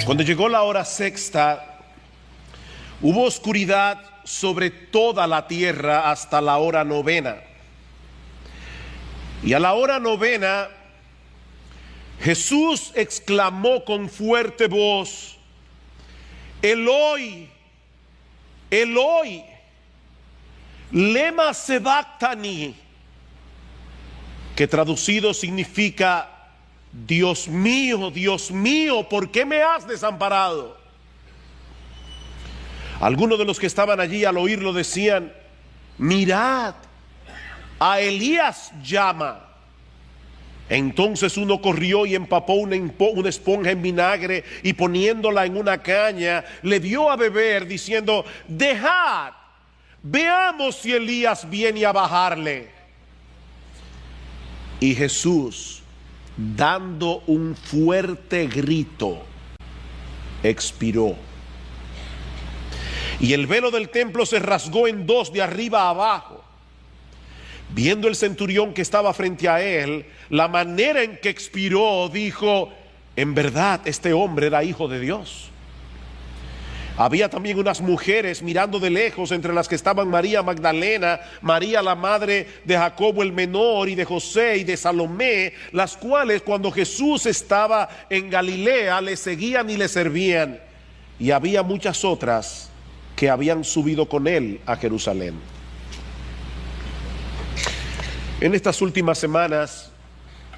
Cuando llegó la hora sexta, hubo oscuridad sobre toda la tierra hasta la hora novena. Y a la hora novena, Jesús exclamó con fuerte voz: Eloi, Eloi, lema sabactani, que traducido significa: Dios mío, ¿por qué me has desamparado? Algunos de los que estaban allí al oírlo decían: mirad, a Elías llama. Entonces uno corrió y empapó una esponja en vinagre y poniéndola en una caña le dio a beber, diciendo: dejad, veamos si Elías viene a bajarle. Y Jesús, dando un fuerte grito, expiró. Y el velo del templo se rasgó en dos de arriba a abajo. Viendo el centurión que estaba frente a él la manera en que expiró, dijo: en verdad este hombre era hijo de Dios. Había también unas mujeres mirando de lejos, entre las que estaban María Magdalena, María la madre de Jacobo el menor y de José y de Salomé, las cuales cuando Jesús estaba en Galilea le seguían y le servían. Y había muchas otras que habían subido con él a Jerusalén. En estas últimas semanas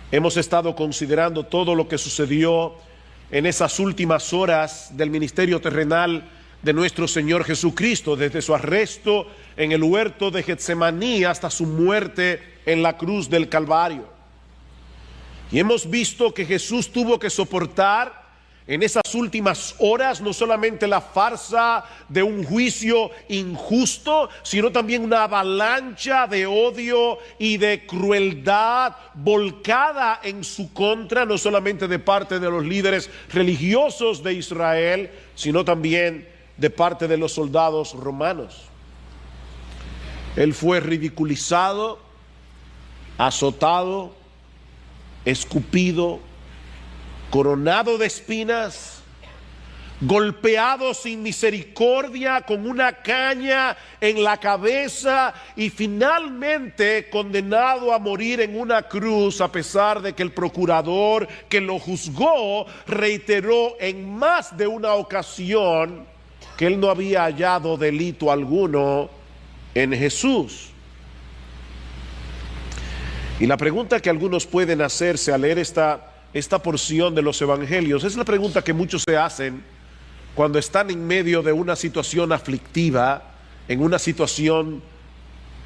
hemos estado considerando todo lo que sucedió en esas últimas horas del ministerio terrenal de nuestro Señor Jesucristo, desde su arresto en el huerto de Getsemaní hasta su muerte en la cruz del Calvario. Y hemos visto que Jesús tuvo que soportar en esas últimas horas no solamente la farsa de un juicio injusto, sino también una avalancha de odio y de crueldad volcada en su contra, no solamente de parte de los líderes religiosos de Israel, sino también de parte de los soldados romanos. Él fue ridiculizado, azotado, escupido, coronado de espinas, golpeado sin misericordia con una caña en la cabeza y finalmente condenado a morir en una cruz, a pesar de que el procurador que lo juzgó reiteró en más de una ocasión que él no había hallado delito alguno en Jesús. Y la pregunta que algunos pueden hacerse al leer esta porción de los evangelios es la pregunta que muchos se hacen cuando están en medio de una situación aflictiva, en una situación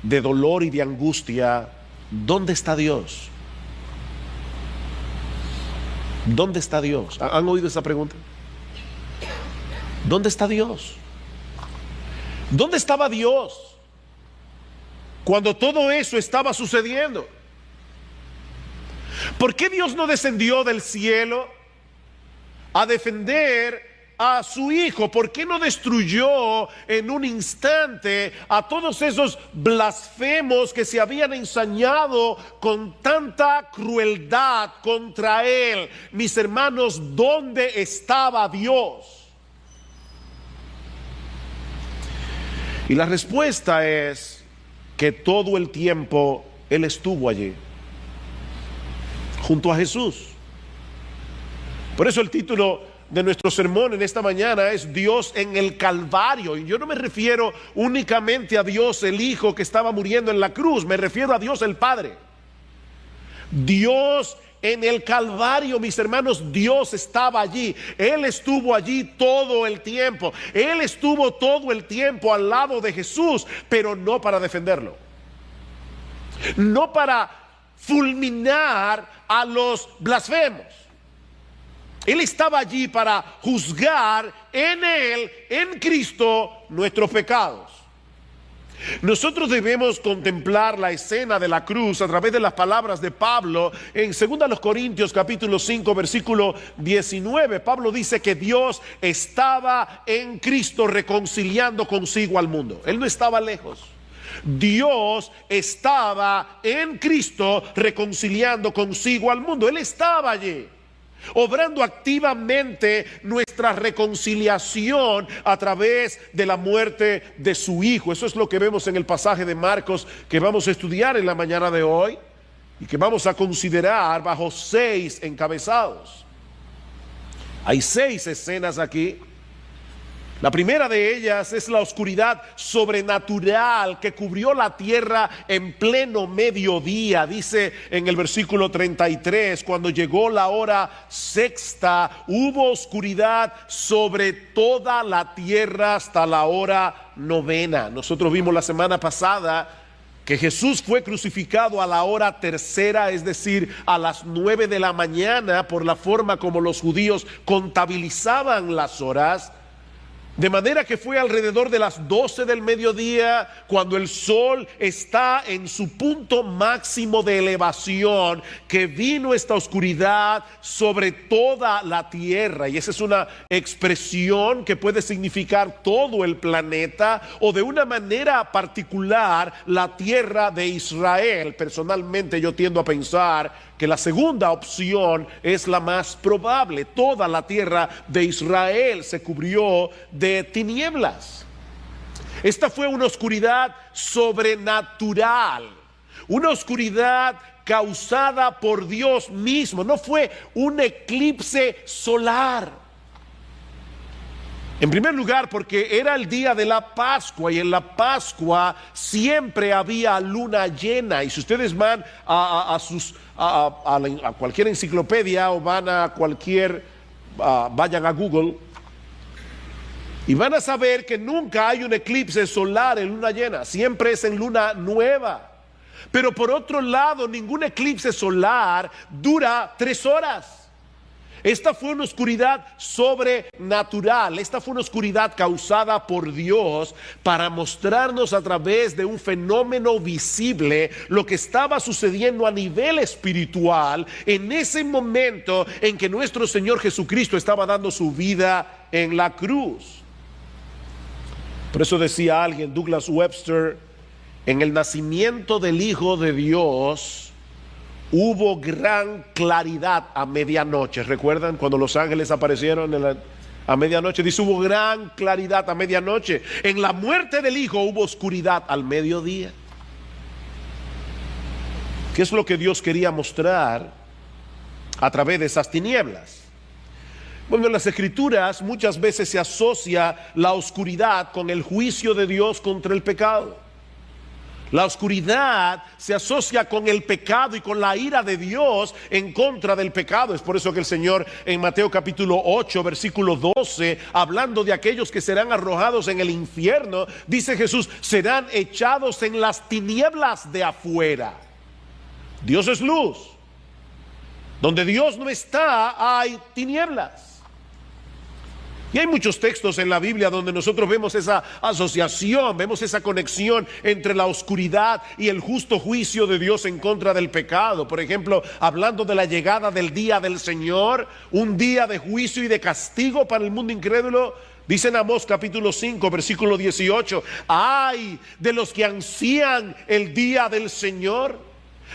de dolor y de angustia: ¿dónde está Dios? ¿Dónde está Dios? ¿Han oído esa pregunta? ¿Dónde está Dios? ¿Dónde estaba Dios cuando todo eso estaba sucediendo? ¿Por qué Dios no descendió del cielo a defender a su Hijo? ¿Por qué no destruyó en un instante a todos esos blasfemos que se habían ensañado con tanta crueldad contra Él? Mis hermanos, ¿dónde estaba Dios? Y la respuesta es que todo el tiempo Él estuvo allí, junto a Jesús. Por eso el título de nuestro sermón en esta mañana es Dios en el Calvario. Y yo no me refiero únicamente a Dios el Hijo que estaba muriendo en la cruz, me refiero a Dios el Padre. Dios en el Calvario, mis hermanos, Dios estaba allí. Él estuvo allí todo el tiempo. Él estuvo todo el tiempo al lado de Jesús, pero no para defenderlo, no para fulminar a los blasfemos. Él estaba allí para juzgar en Él, en Cristo, nuestros pecados. Nosotros debemos contemplar la escena de la cruz a través de las palabras de Pablo en 2 Corintios capítulo 5 versículo 19. Pablo dice que Dios estaba en Cristo reconciliando consigo al mundo. Él no estaba lejos. Dios estaba en Cristo reconciliando consigo al mundo. Él estaba allí. obrando activamente nuestra reconciliación a través de la muerte de su Hijo. Eso es lo que vemos en el pasaje de Marcos que vamos a estudiar en la mañana de hoy y que vamos a considerar bajo 6 encabezados. Hay 6 escenas aquí. La primera de ellas es la oscuridad sobrenatural que cubrió la tierra en pleno mediodía. Dice en el versículo 33, cuando llegó la hora sexta, hubo oscuridad sobre toda la tierra hasta la hora novena. Nosotros vimos la semana pasada que Jesús fue crucificado a la hora tercera, es decir, a las 9 de la mañana, por la forma como los judíos contabilizaban las horas. De manera que fue alrededor de las 12 del mediodía, cuando el sol está en su punto máximo de elevación, que vino esta oscuridad sobre toda la tierra. Y esa es una expresión que puede significar todo el planeta o de una manera particular la tierra de Israel. Personalmente yo tiendo a pensar que la segunda opción es la más probable. Toda la tierra de Israel se cubrió de tinieblas. Esta fue una oscuridad sobrenatural, una oscuridad causada por Dios mismo. No fue un eclipse solar. En primer lugar, porque era el día de la Pascua, y en la Pascua siempre había luna llena. Y si ustedes van a cualquier enciclopedia o van a vayan a Google, y van a saber que nunca hay un eclipse solar en luna llena, siempre es en luna nueva. Pero por otro lado, ningún eclipse solar dura 3 horas. Esta fue una oscuridad sobrenatural, esta fue una oscuridad causada por Dios para mostrarnos a través de un fenómeno visible lo que estaba sucediendo a nivel espiritual en ese momento en que nuestro Señor Jesucristo estaba dando su vida en la cruz. Por eso decía alguien, Douglas Webster, en el nacimiento del Hijo de Dios hubo gran claridad a medianoche. ¿Recuerdan cuando los ángeles aparecieron a medianoche? Dice, hubo gran claridad a medianoche. En la muerte del Hijo hubo oscuridad al mediodía. ¿Qué es lo que Dios quería mostrar a través de esas tinieblas? Bueno, en las Escrituras muchas veces se asocia la oscuridad con el juicio de Dios contra el pecado. La oscuridad se asocia con el pecado y con la ira de Dios en contra del pecado. Es por eso que el Señor en Mateo capítulo 8, versículo 12, hablando de aquellos que serán arrojados en el infierno, dice Jesús, serán echados en las tinieblas de afuera. Dios es luz. Donde Dios no está, hay tinieblas. Y hay muchos textos en la Biblia donde nosotros vemos esa asociación, vemos esa conexión entre la oscuridad y el justo juicio de Dios en contra del pecado. Por ejemplo, hablando de la llegada del día del Señor, un día de juicio y de castigo para el mundo incrédulo. Dice en Amós capítulo 5, versículo 18, ay de los que ansían el día del Señor.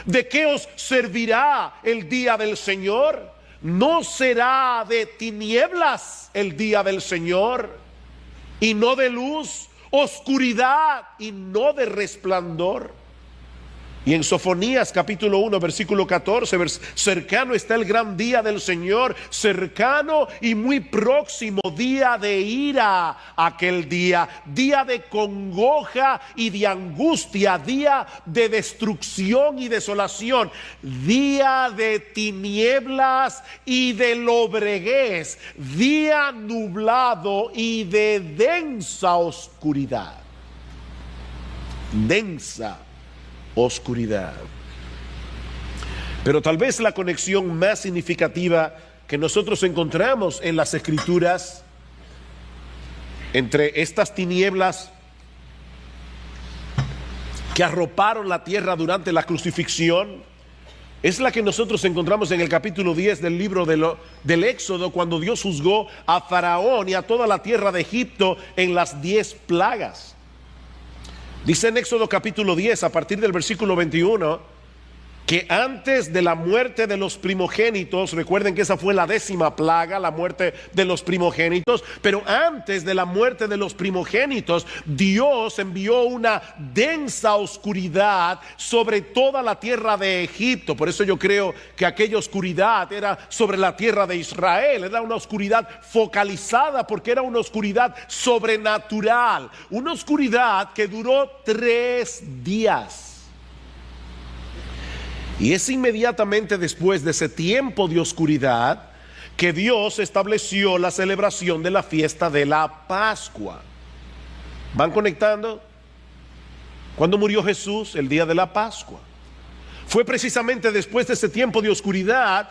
¿De qué os servirá el día del Señor? ¿No será de tinieblas el día del Señor, y no de luz, oscuridad y no de resplandor? Y en Sofonías capítulo 1 versículo 14, cercano está el gran día del Señor, cercano y muy próximo, día de ira, aquel día de congoja y de angustia, día de destrucción y desolación, día de tinieblas y de lobreguez, día nublado y de densa oscuridad. Densa oscuridad. Pero tal vez la conexión más significativa que nosotros encontramos en las Escrituras entre estas tinieblas que arroparon la tierra durante la crucifixión es la que nosotros encontramos en el capítulo 10 del libro del Éxodo, cuando Dios juzgó a Faraón y a toda la tierra de Egipto en las 10 plagas. Dice en Éxodo capítulo 10, a partir del versículo 21, que antes de la muerte de los primogénitos, recuerden que esa fue la 10ª plaga, la muerte de los primogénitos, pero antes de la muerte de los primogénitos, Dios envió una densa oscuridad sobre toda la tierra de Egipto. Por eso yo creo que aquella oscuridad era sobre la tierra de Israel, era una oscuridad focalizada porque era una oscuridad sobrenatural, una oscuridad que duró 3 días. Y es inmediatamente después de ese tiempo de oscuridad que Dios estableció la celebración de la fiesta de la Pascua. ¿Van conectando? ¿Cuándo murió Jesús? El día de la Pascua. Fue precisamente después de ese tiempo de oscuridad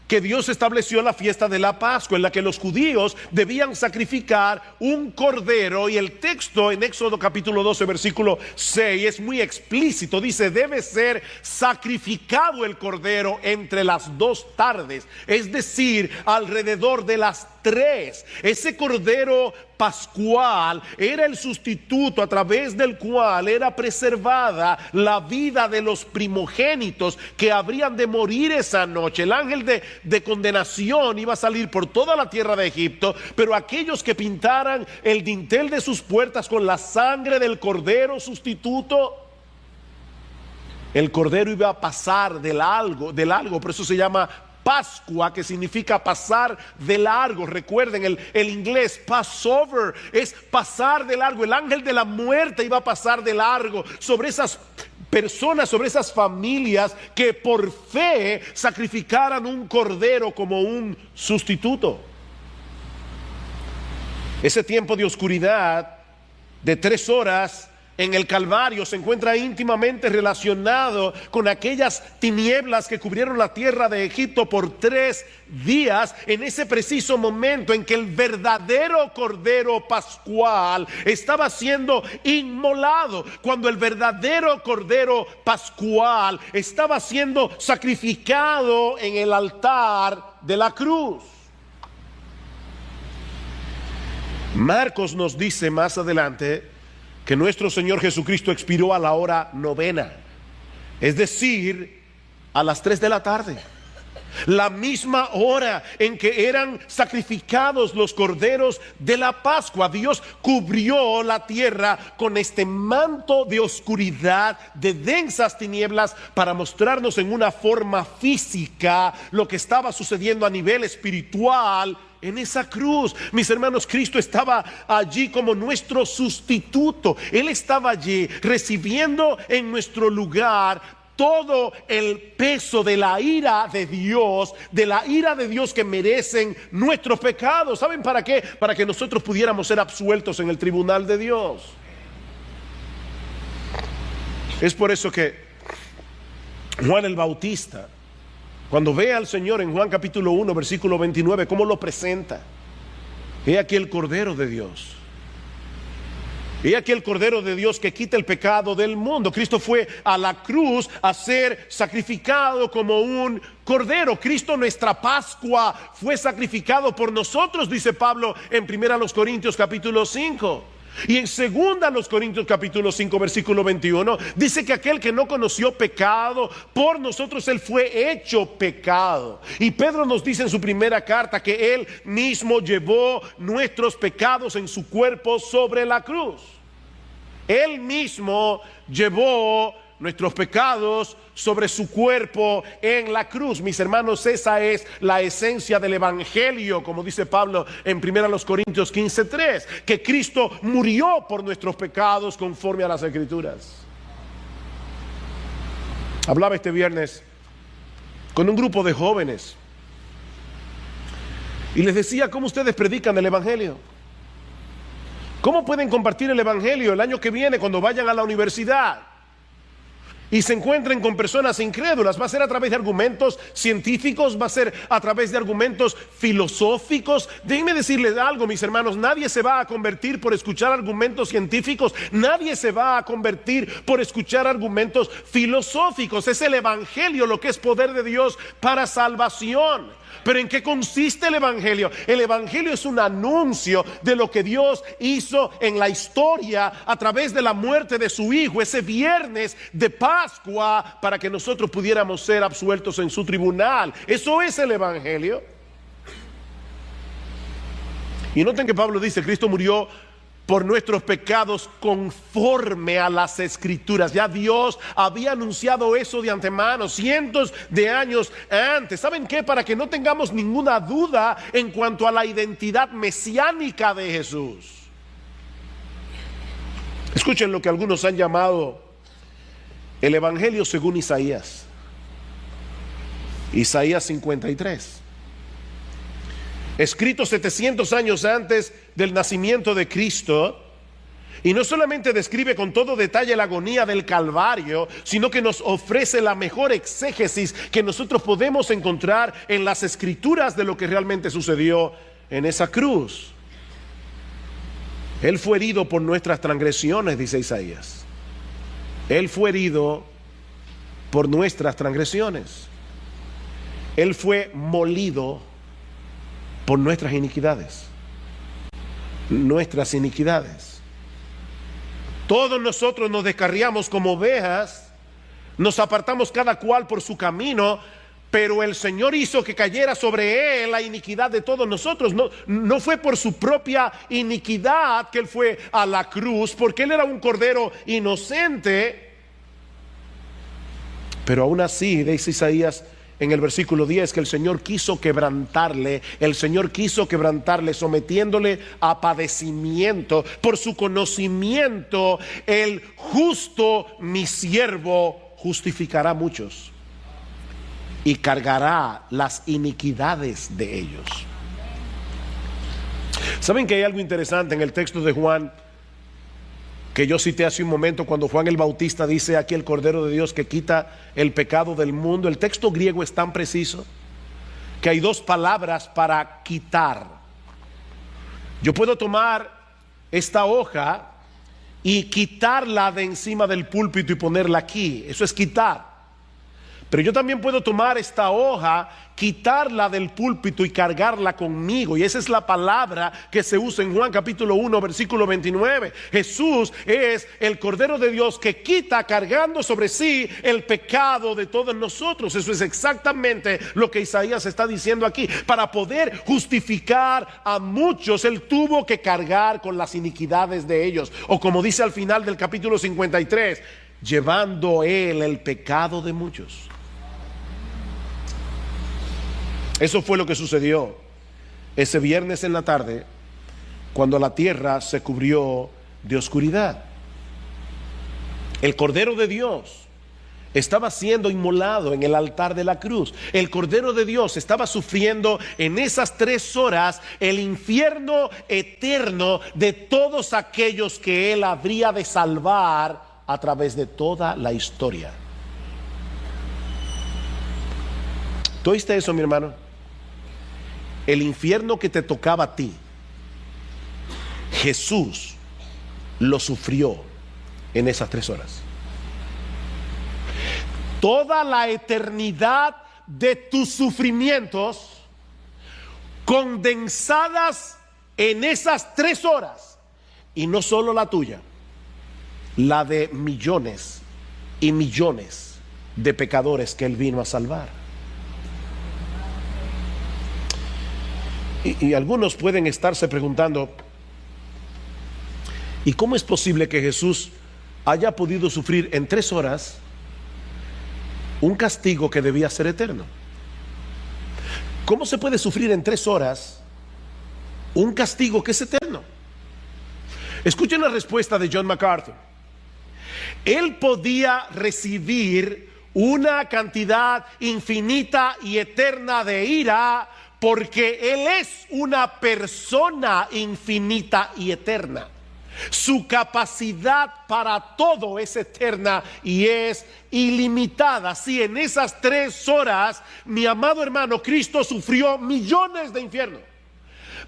que Dios estableció la fiesta de la Pascua, en la que los judíos debían sacrificar un cordero. Y el texto en Éxodo capítulo 12 versículo 6 es muy explícito. Dice: debe ser sacrificado el cordero entre las 2 tardes, es decir, alrededor de las 3. Ese cordero pascual era el sustituto a través del cual era preservada la vida de los primogénitos que habrían de morir esa noche. El ángel de condenación iba a salir por toda la tierra de Egipto, pero aquellos que pintaran el dintel de sus puertas con la sangre del cordero sustituto, el cordero iba a pasar de largo, por eso se llama Pascua, que significa pasar de largo. Recuerden, el inglés Passover es pasar de largo. El ángel de la muerte iba a pasar de largo sobre esas personas, sobre esas familias que por fe sacrificaran un cordero como un sustituto. Ese tiempo de oscuridad de 3 horas en el Calvario se encuentra íntimamente relacionado con aquellas tinieblas que cubrieron la tierra de Egipto por 3 días, en ese preciso momento en que el verdadero cordero pascual estaba siendo inmolado, cuando el verdadero cordero pascual estaba siendo sacrificado en el altar de la cruz. Marcos nos dice más adelante que nuestro Señor Jesucristo expiró a la hora 9, es decir, a las 3 de la tarde. La misma hora en que eran sacrificados los corderos de la Pascua. Dios cubrió la tierra con este manto de oscuridad, de densas tinieblas, para mostrarnos en una forma física lo que estaba sucediendo a nivel espiritual en esa cruz. Mis hermanos, Cristo estaba allí como nuestro sustituto. Él estaba allí recibiendo en nuestro lugar todo el peso de la ira de Dios, que merecen nuestros pecados. ¿Saben para qué? Para que nosotros pudiéramos ser absueltos en el tribunal de Dios. Es por eso que Juan el Bautista, cuando ve al Señor en Juan capítulo 1 versículo 29, ¿cómo lo presenta? He aquí el Cordero de Dios. He aquí el Cordero de Dios que quita el pecado del mundo. Cristo fue a la cruz a ser sacrificado como un cordero. Cristo, nuestra Pascua, fue sacrificado por nosotros, dice Pablo en 1 Corintios capítulo 5. Y en 2 Corintios capítulo 5 versículo 21 dice que aquel que no conoció pecado, por nosotros él fue hecho pecado. Y Pedro nos dice en su primera carta que él mismo llevó nuestros pecados en su cuerpo sobre la cruz. Él mismo llevó nuestros pecados sobre su cuerpo en la cruz. Mis hermanos, esa es la esencia del evangelio, como dice Pablo en 1 Corintios 15:3, que Cristo murió por nuestros pecados conforme a las Escrituras. Hablaba este viernes con un grupo de jóvenes y les decía: ¿cómo ustedes predican el evangelio? ¿Cómo pueden compartir el evangelio el año que viene cuando vayan a la universidad y se encuentren con personas incrédulas? ¿Va a ser a través de argumentos científicos? ¿Va a ser a través de argumentos filosóficos? Déjenme decirles algo, mis hermanos: nadie se va a convertir por escuchar argumentos científicos. Nadie se va a convertir por escuchar argumentos filosóficos. Es el evangelio lo que es poder de Dios para salvación. ¿Pero en qué consiste el Evangelio? El Evangelio es un anuncio de lo que Dios hizo en la historia a través de la muerte de su Hijo, ese viernes de Pascua, para que nosotros pudiéramos ser absueltos en su tribunal. Eso es el Evangelio. Y noten que Pablo dice, Cristo murió por nuestros pecados conforme a las Escrituras. Ya Dios había anunciado eso de antemano, cientos de años antes. ¿Saben qué? Para que no tengamos ninguna duda en cuanto a la identidad mesiánica de Jesús. Escuchen lo que algunos han llamado el Evangelio según Isaías. Isaías 53. Escrito 700 años antes del nacimiento de Cristo, y no solamente describe con todo detalle la agonía del Calvario, sino que nos ofrece la mejor exégesis que nosotros podemos encontrar en las Escrituras de lo que realmente sucedió en esa cruz. Él fue herido por nuestras transgresiones, dice Isaías. Él fue herido por nuestras transgresiones. Él fue molido por nuestras iniquidades. Nuestras iniquidades. Todos nosotros nos descarriamos como ovejas, nos apartamos cada cual por su camino, pero el Señor hizo que cayera sobre Él la iniquidad de todos nosotros. No fue por su propia iniquidad que Él fue a la cruz, porque Él era un cordero inocente. Pero aún así, dice Isaías en el versículo 10, que el Señor quiso quebrantarle, sometiéndole a padecimiento. Por su conocimiento, el justo, mi siervo, justificará a muchos y cargará las iniquidades de ellos. ¿Saben que hay algo interesante en el texto de Juan que yo cité hace un momento, cuando Juan el Bautista dice aquí el Cordero de Dios que quita el pecado del mundo? El texto griego es tan preciso que hay dos palabras para quitar. Yo puedo tomar esta hoja y quitarla de encima del púlpito y ponerla aquí. Eso es quitar. Pero yo también puedo tomar esta hoja, quitarla del púlpito y cargarla conmigo. Y esa es la palabra que se usa en Juan capítulo 1 versículo 29. Jesús es el Cordero de Dios que quita cargando sobre sí el pecado de todos nosotros. Eso es exactamente lo que Isaías está diciendo aquí. Para poder justificar a muchos, Él tuvo que cargar con las iniquidades de ellos. O como dice al final del capítulo 53, llevando Él el pecado de muchos. Eso fue lo que sucedió ese viernes en la tarde, cuando la tierra se cubrió de oscuridad. El Cordero de Dios estaba siendo inmolado en el altar de la cruz. El Cordero de Dios estaba sufriendo en esas 3 horas el infierno eterno de todos aquellos que Él habría de salvar a través de toda la historia. ¿Tú oíste eso, mi hermano? El infierno que te tocaba a ti, Jesús lo sufrió en esas 3 horas. Toda la eternidad de tus sufrimientos condensadas en esas 3 horas, y no solo la tuya, la de millones y millones de pecadores que Él vino a salvar. Y algunos pueden estarse preguntando, ¿y cómo es posible que Jesús haya podido sufrir en 3 horas un castigo que debía ser eterno? ¿Cómo se puede sufrir en 3 horas un castigo que es eterno? Escuchen la respuesta de John MacArthur. Él podía recibir una cantidad infinita y eterna de ira porque Él es una persona infinita y eterna. Su capacidad para todo es eterna y es ilimitada. Si en esas 3 horas, mi amado hermano, Cristo sufrió millones de infiernos.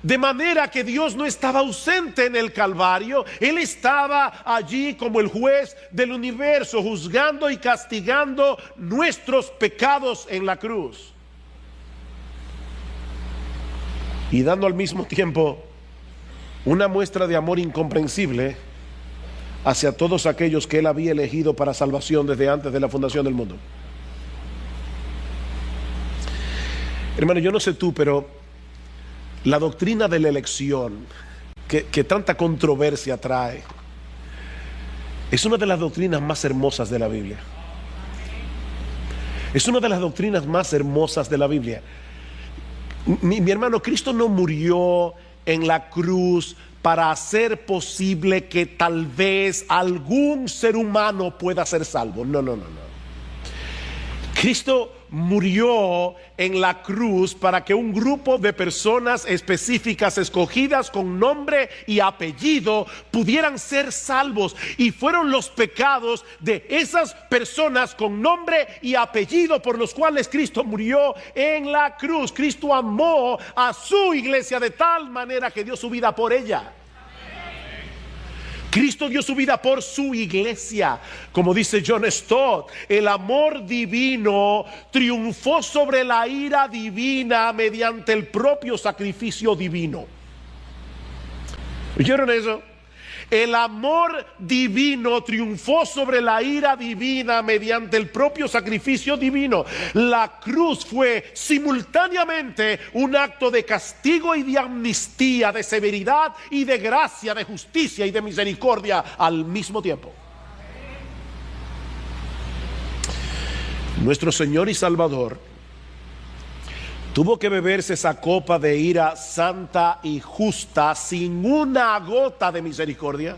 De manera que Dios no estaba ausente en el Calvario. Él estaba allí como el juez del universo, juzgando y castigando nuestros pecados en la cruz. y dando al mismo tiempo una muestra de amor incomprensible hacia todos aquellos que Él había elegido para salvación desde antes de la fundación del mundo. Hermano, yo no sé tú, pero la doctrina de la elección, que tanta controversia trae, es una de las doctrinas más hermosas de la Biblia. Es una de las doctrinas más hermosas de la Biblia. Mi hermano, Cristo no murió en la cruz para hacer posible que tal vez algún ser humano pueda ser salvo. No. Cristo murió en la cruz para que un grupo de personas específicas, escogidas con nombre y apellido, pudieran ser salvos. Y fueron los pecados de esas personas con nombre y apellido por los cuales Cristo murió en la cruz. Cristo amó a su iglesia de tal manera que dio su vida por ella. Cristo dio su vida por su iglesia. Como dice John Stott, el amor divino triunfó sobre la ira divina mediante el propio sacrificio divino. ¿Oyeron eso? El amor divino triunfó sobre la ira divina mediante el propio sacrificio divino. La cruz fue simultáneamente un acto de castigo y de amnistía, de severidad y de gracia, de justicia y de misericordia al mismo tiempo. Nuestro Señor y Salvador tuvo que beberse esa copa de ira santa y justa sin una gota de misericordia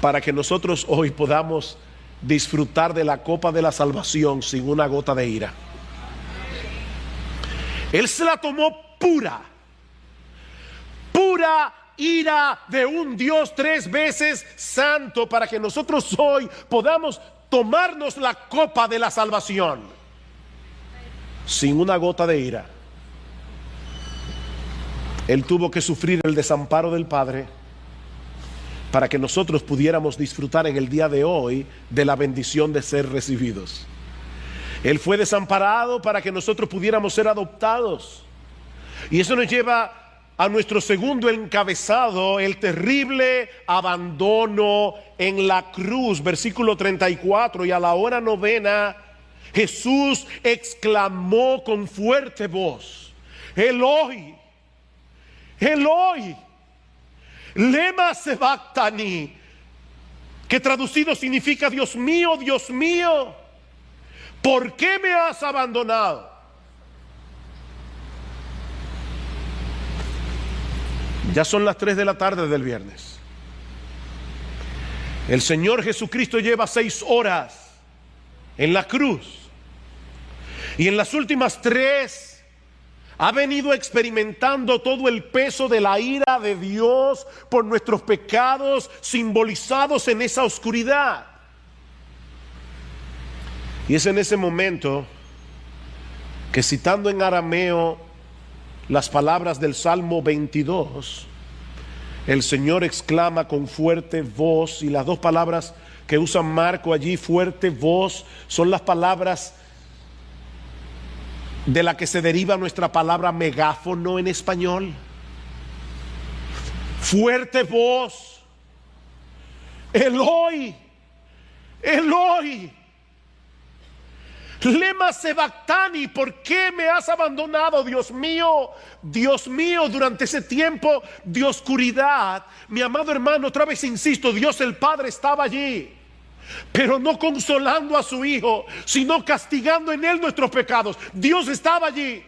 para que nosotros hoy podamos disfrutar de la copa de la salvación sin una gota de ira. Él se la tomó pura ira de un Dios 3 veces santo para que nosotros hoy podamos tomarnos la copa de la salvación sin una gota de ira. Él tuvo que sufrir el desamparo del Padre para que nosotros pudiéramos disfrutar en el día de hoy de la bendición de ser recibidos. Él fue desamparado para que nosotros pudiéramos ser adoptados. Y eso nos lleva a nuestro segundo encabezado, el terrible abandono en la cruz, versículo 34. Y a la hora novena, Jesús exclamó con fuerte voz: Eloi, Eloi, lema sabactani, que traducido significa Dios mío, ¿por qué me has abandonado? Ya son las 3 de la tarde del viernes. El Señor Jesucristo lleva 6 horas en la cruz. Y en las últimas 3 ha venido experimentando todo el peso de la ira de Dios por nuestros pecados simbolizados en esa oscuridad. Y es en ese momento que, citando en arameo las palabras del Salmo 22, el Señor exclama con fuerte voz. Y las 2 palabras que usa Marco allí, fuerte voz, son las palabras de la que se deriva nuestra palabra megáfono en español. Fuerte voz: Eloi, Eloi, lema sabactani, ¿por qué me has abandonado, Dios mío? Dios mío, durante ese tiempo de oscuridad, mi amado hermano, otra vez insisto, Dios el Padre estaba allí, pero no consolando a su Hijo, sino castigando en Él nuestros pecados. Dios estaba allí.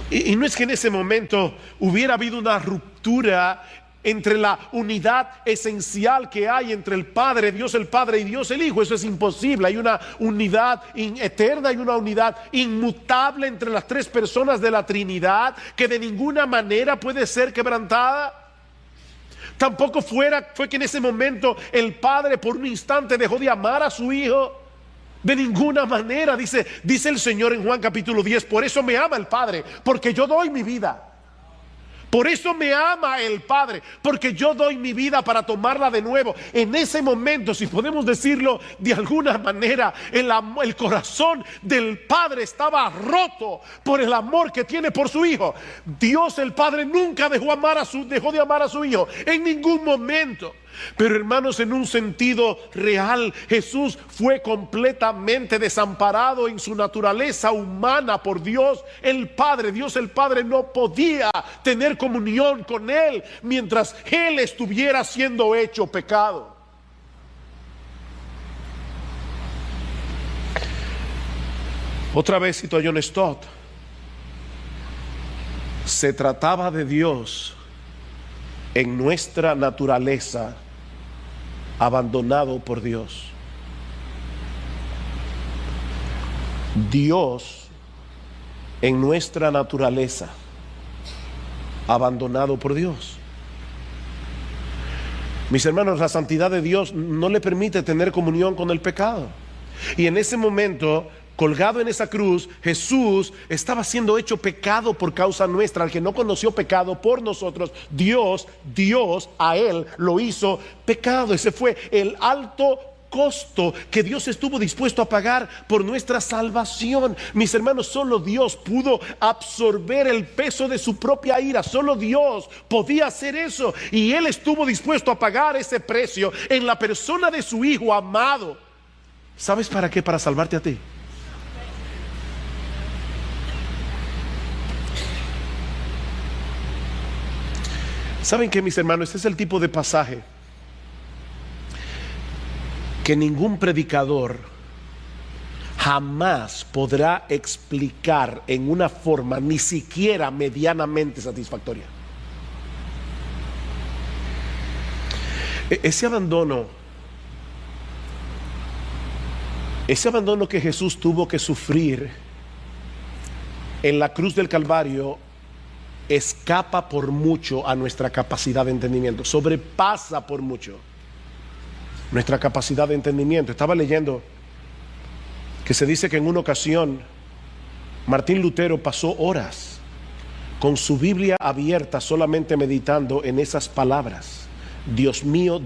Y no es que en ese momento hubiera habido una ruptura entre la unidad esencial que hay entre el Padre, Dios el Padre, y Dios el Hijo. Eso es imposible. Hay una unidad eterna y una unidad inmutable entre las 3 personas de la Trinidad que de ninguna manera puede ser quebrantada. Tampoco fue que en ese momento el Padre por un instante dejó de amar a su Hijo. De ninguna manera. Dice el Señor en Juan capítulo 10: por eso me ama el Padre, porque yo doy mi vida Por eso me ama el Padre, porque yo doy mi vida para tomarla de nuevo. En ese momento, si podemos decirlo de alguna manera, el corazón del Padre estaba roto por el amor que tiene por su Hijo. Dios el Padre nunca dejó de amar a su Hijo en ningún momento. Pero hermanos, en un sentido real, Jesús fue completamente desamparado en su naturaleza humana por Dios el Padre. Dios el Padre no podía tener comunión con Él mientras Él estuviera siendo hecho pecado. Otra vez cito a John Stott. Se trataba de Dios en nuestra naturaleza, abandonado por Dios. Dios en nuestra naturaleza, abandonado por Dios. Mis hermanos, la santidad de Dios no le permite tener comunión con el pecado. Y en ese momento, colgado en esa cruz, Jesús estaba siendo hecho pecado por causa nuestra. Al que no conoció pecado por nosotros, Dios a Él lo hizo pecado. Ese fue el alto costo que Dios estuvo dispuesto a pagar por nuestra salvación. Mis hermanos, solo Dios pudo absorber el peso de su propia ira. Solo Dios podía hacer eso. Y Él estuvo dispuesto a pagar ese precio en la persona de su Hijo amado. ¿Sabes para qué? Para salvarte a ti. ¿Saben qué, mis hermanos? Este es el tipo de pasaje que ningún predicador jamás podrá explicar en una forma ni siquiera medianamente satisfactoria. Ese abandono que Jesús tuvo que sufrir en la cruz del Calvario escapa por mucho a nuestra capacidad de entendimiento, sobrepasa por mucho nuestra capacidad de entendimiento. Estaba leyendo que se dice que en una ocasión Martín Lutero pasó horas con su Biblia abierta solamente meditando en esas palabras: Dios mío,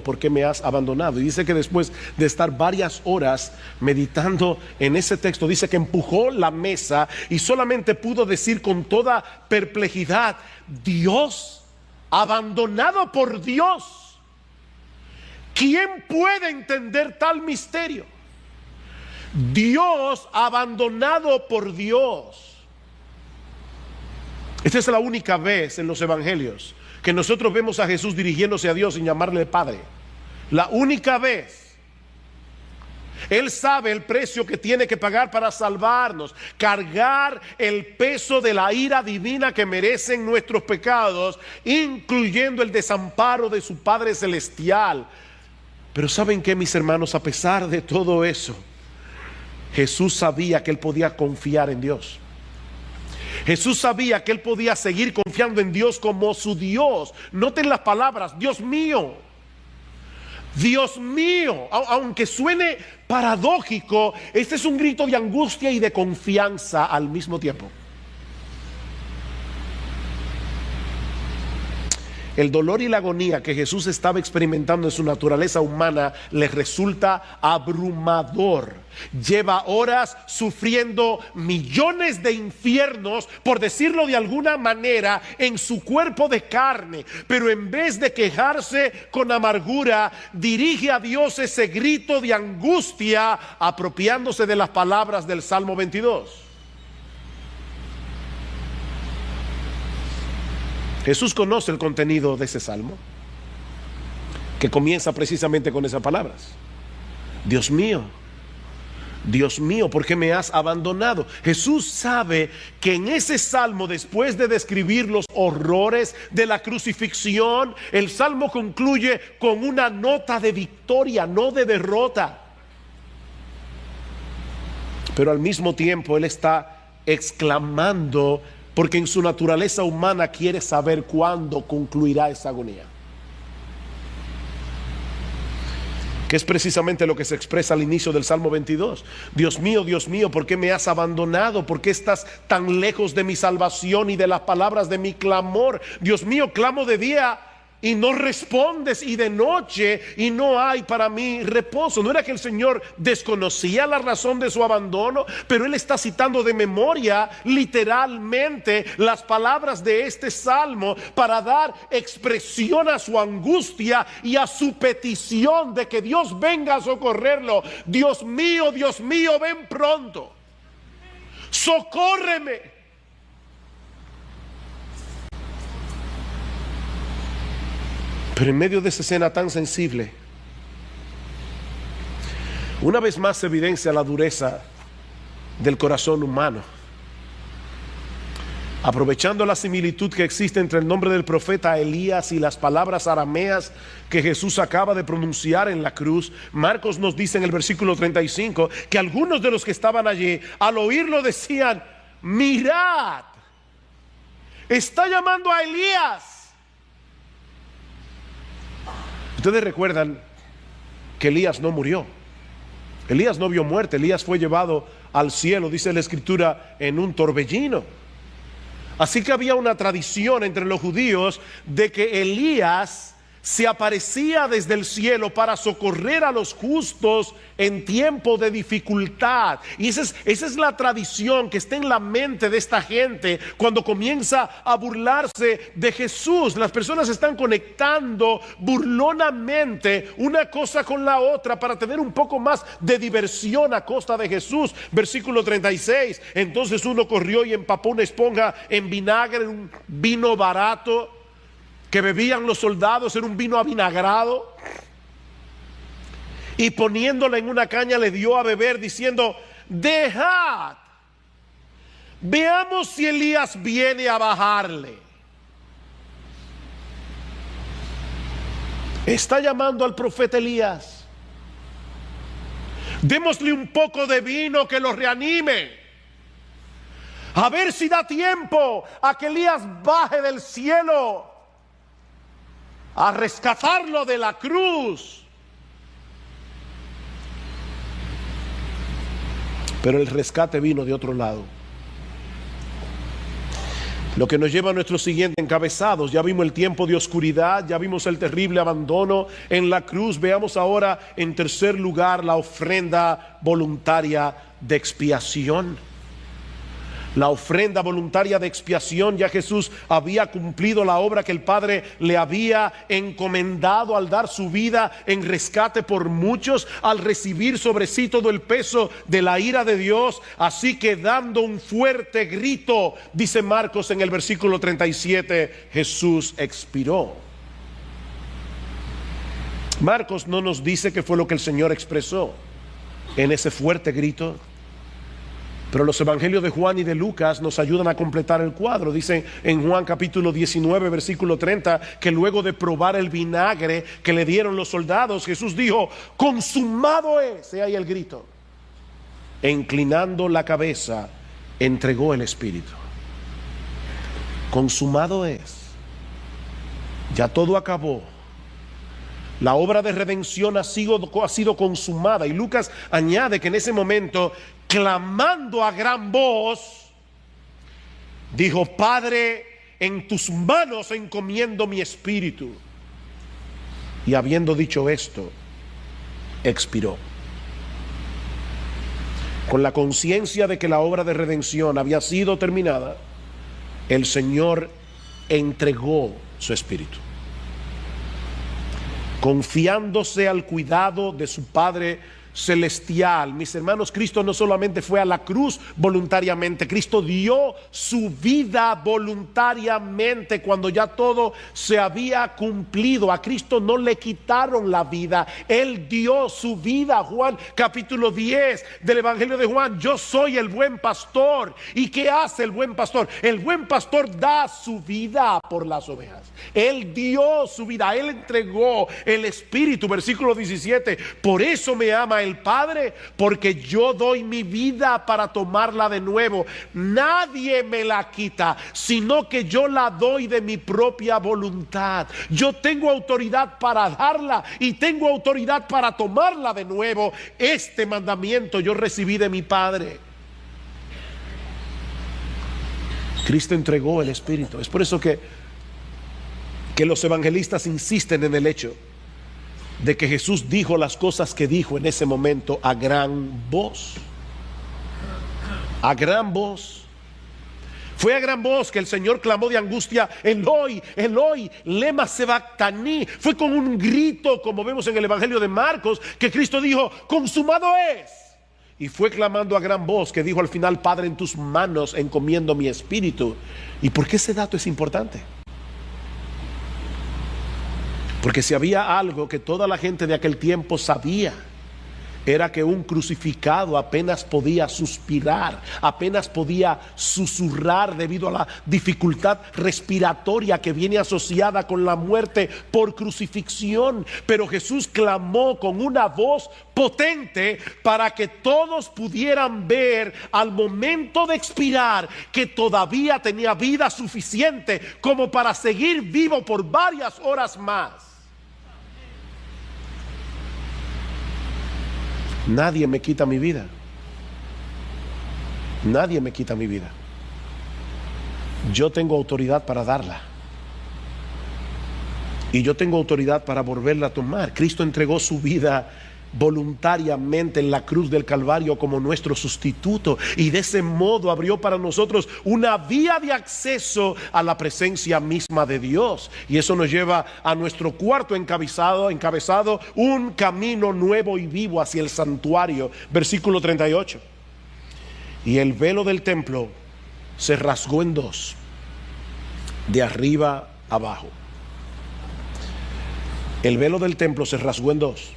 ¿por qué me has abandonado? Y dice que después de estar varias horas meditando en ese texto, dice que empujó la mesa y solamente pudo decir con toda perplejidad: Dios, abandonado por Dios. ¿Quién puede entender tal misterio? Dios abandonado por Dios. Esta es la única vez en los evangelios que nosotros vemos a Jesús dirigiéndose a Dios sin llamarle Padre. La única vez. Él sabe el precio que tiene que pagar para salvarnos, cargar el peso de la ira divina que merecen nuestros pecados, incluyendo el desamparo de su Padre Celestial. Pero ¿saben qué, mis hermanos? A pesar de todo eso, Jesús sabía que Él podía confiar en Dios. Jesús sabía que Él podía seguir confiando en Dios como su Dios. Noten las palabras: Dios mío. Dios mío. Aunque suene paradójico, este es un grito de angustia y de confianza al mismo tiempo. El dolor y la agonía que Jesús estaba experimentando en su naturaleza humana le resulta abrumador. Lleva horas sufriendo millones de infiernos, por decirlo de alguna manera, en su cuerpo de carne. Pero en vez de quejarse con amargura, dirige a Dios ese grito de angustia, apropiándose de las palabras del Salmo 22. Jesús conoce el contenido de ese salmo, que comienza precisamente con esas palabras: Dios mío, ¿por qué me has abandonado? Jesús sabe que en ese salmo, después de describir los horrores de la crucifixión, el salmo concluye con una nota de victoria, no de derrota. Pero al mismo tiempo Él está exclamando, porque en su naturaleza humana quiere saber cuándo concluirá esa agonía. que es precisamente lo que se expresa al inicio del Salmo 22. Dios mío, ¿por qué me has abandonado? ¿Por qué estás tan lejos de mi salvación y de las palabras de mi clamor? Dios mío, clamo de día y no respondes, y de noche y no hay para mí reposo. No era que el Señor desconocía la razón de su abandono, pero Él está citando de memoria literalmente las palabras de este salmo para dar expresión a su angustia y a su petición de que Dios venga a socorrerlo. Dios mío, ven pronto, socórreme. Pero en medio de esa escena tan sensible, una vez más se evidencia la dureza del corazón humano. Aprovechando la similitud que existe entre el nombre del profeta Elías y las palabras arameas que Jesús acaba de pronunciar en la cruz, Marcos nos dice en el versículo 35 que algunos de los que estaban allí al oírlo decían: mirad, está llamando a Elías. Ustedes recuerdan que Elías no murió. Elías no vio muerte. Elías fue llevado al cielo, dice la Escritura, en un torbellino. Así que había una tradición entre los judíos de que Elías se aparecía desde el cielo para socorrer a los justos en tiempo de dificultad. Y esa es la tradición que está en la mente de esta gente cuando comienza a burlarse de Jesús. Las personas están conectando burlonamente una cosa con la otra para tener un poco más de diversión a costa de Jesús. Versículo 36: entonces uno corrió y empapó una esponja en vinagre, un vino barato que bebían los soldados, era un vino avinagrado, y poniéndola en una caña le dio a beber, diciendo: dejad, veamos si Elías viene a bajarle. Está llamando al profeta Elías. Démosle un poco de vino que lo reanime, a ver si da tiempo a que Elías baje del cielo a rescatarlo de la cruz. Pero el rescate vino de otro lado. Lo que nos lleva a nuestros siguientes encabezados. Ya vimos el tiempo de oscuridad, ya vimos el terrible abandono en la cruz. Veamos ahora en tercer lugar la ofrenda voluntaria de expiación. La ofrenda voluntaria de expiación. Ya Jesús había cumplido la obra que el Padre le había encomendado al dar su vida en rescate por muchos, al recibir sobre sí todo el peso de la ira de Dios. Así que dando un fuerte grito, dice Marcos en el versículo 37, Jesús expiró. Marcos no nos dice qué fue lo que el Señor expresó en ese fuerte grito, pero los evangelios de Juan y de Lucas nos ayudan a completar el cuadro. Dicen en Juan capítulo 19 versículo 30 que luego de probar el vinagre que le dieron los soldados, Jesús dijo: consumado es. He ahí el grito. E inclinando la cabeza entregó el espíritu. Consumado es. Ya todo acabó. La obra de redención ha sido consumada. Y Lucas añade que en ese momento, clamando a gran voz, dijo: Padre, en tus manos encomiendo mi espíritu. Y habiendo dicho esto, expiró. Con la conciencia de que la obra de redención había sido terminada, el Señor entregó su espíritu, confiándose al cuidado de su Padre celestial. Mis hermanos, Cristo no solamente fue a la cruz voluntariamente, Cristo dio su vida voluntariamente cuando ya todo se había cumplido. A Cristo no le quitaron la vida, Él dio su vida. Juan capítulo 10 del Evangelio de Juan: yo soy el buen pastor. ¿Y qué hace el buen pastor? El buen pastor da su vida por las ovejas. Él dio su vida, Él entregó el espíritu. Versículo 17: por eso me ama el Padre, porque yo doy mi vida para tomarla de nuevo. Nadie me la quita, sino que yo la doy de mi propia voluntad. Yo tengo autoridad para darla y tengo autoridad para tomarla de nuevo. Este mandamiento yo recibí de mi Padre. Cristo entregó el Espíritu. Es por eso que los evangelistas insisten en el hecho de que Jesús dijo las cosas que dijo en ese momento a gran voz. A gran voz. Fue a gran voz que el Señor clamó de angustia: Eloi, Eloi, lema sabactani. Fue con un grito, como vemos en el Evangelio de Marcos, que Cristo dijo: consumado es. Y fue clamando a gran voz que dijo al final: Padre, en tus manos encomiendo mi espíritu. ¿Y por qué ese dato es importante? Porque si había algo que toda la gente de aquel tiempo sabía, era que un crucificado apenas podía suspirar, apenas podía susurrar debido a la dificultad respiratoria que viene asociada con la muerte por crucifixión. Pero Jesús clamó con una voz potente para que todos pudieran ver al momento de expirar que todavía tenía vida suficiente como para seguir vivo por varias horas más. Nadie me quita mi vida. Nadie me quita mi vida. Yo tengo autoridad para darla. Y yo tengo autoridad para volverla a tomar. Cristo entregó su vida voluntariamente en la cruz del Calvario como nuestro sustituto, y de ese modo abrió para nosotros una vía de acceso a la presencia misma de Dios. Y eso nos lleva a nuestro cuarto encabezado: un camino nuevo y vivo hacia el santuario. Versículo 38. Y el velo del templo se rasgó en dos, de arriba abajo. El velo del templo se rasgó en dos.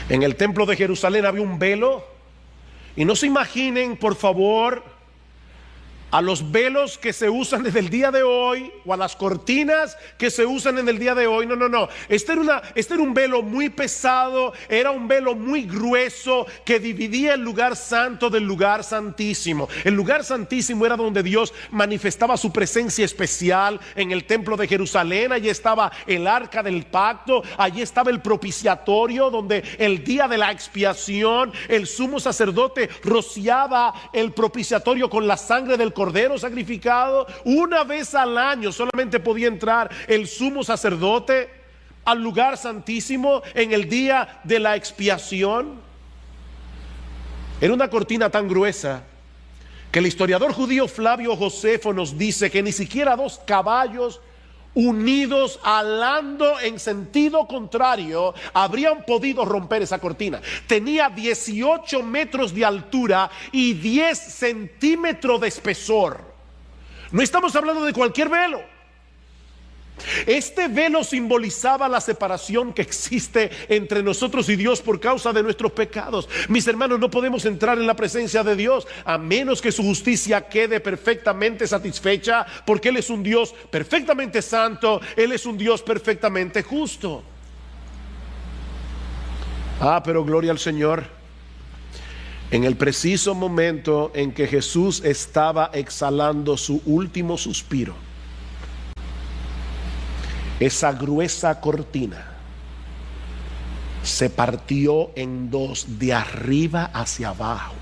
En el templo de Jerusalén había un velo, y no se imaginen, por favor, a los velos que se usan desde el día de hoy, o a las cortinas que se usan en el día de hoy. No. Este era un velo muy pesado, era un velo muy grueso que dividía el lugar santo del lugar santísimo. El lugar santísimo era donde Dios manifestaba su presencia especial. En el templo de Jerusalén, allí estaba el arca del pacto, allí estaba el propiciatorio, donde el día de la expiación el sumo sacerdote rociaba el propiciatorio con la sangre del cordero sacrificado. Una vez al año solamente podía entrar el sumo sacerdote al lugar santísimo en el día de la expiación. Era una cortina tan gruesa que el historiador judío Flavio Josefo nos dice que ni siquiera dos caballos unidos alando en sentido contrario habrían podido romper esa cortina. Tenía 18 metros de altura y 10 centímetros de espesor. No estamos hablando de cualquier velo. Este velo simbolizaba la separación que existe entre nosotros y Dios por causa de nuestros pecados. Mis hermanos, no podemos entrar en la presencia de Dios a menos que su justicia quede perfectamente satisfecha, porque Él es un Dios perfectamente santo, Él es un Dios perfectamente justo. Pero gloria al Señor. En el preciso momento en que Jesús estaba exhalando su último suspiro, esa gruesa cortina se partió en dos, de arriba hacia abajo,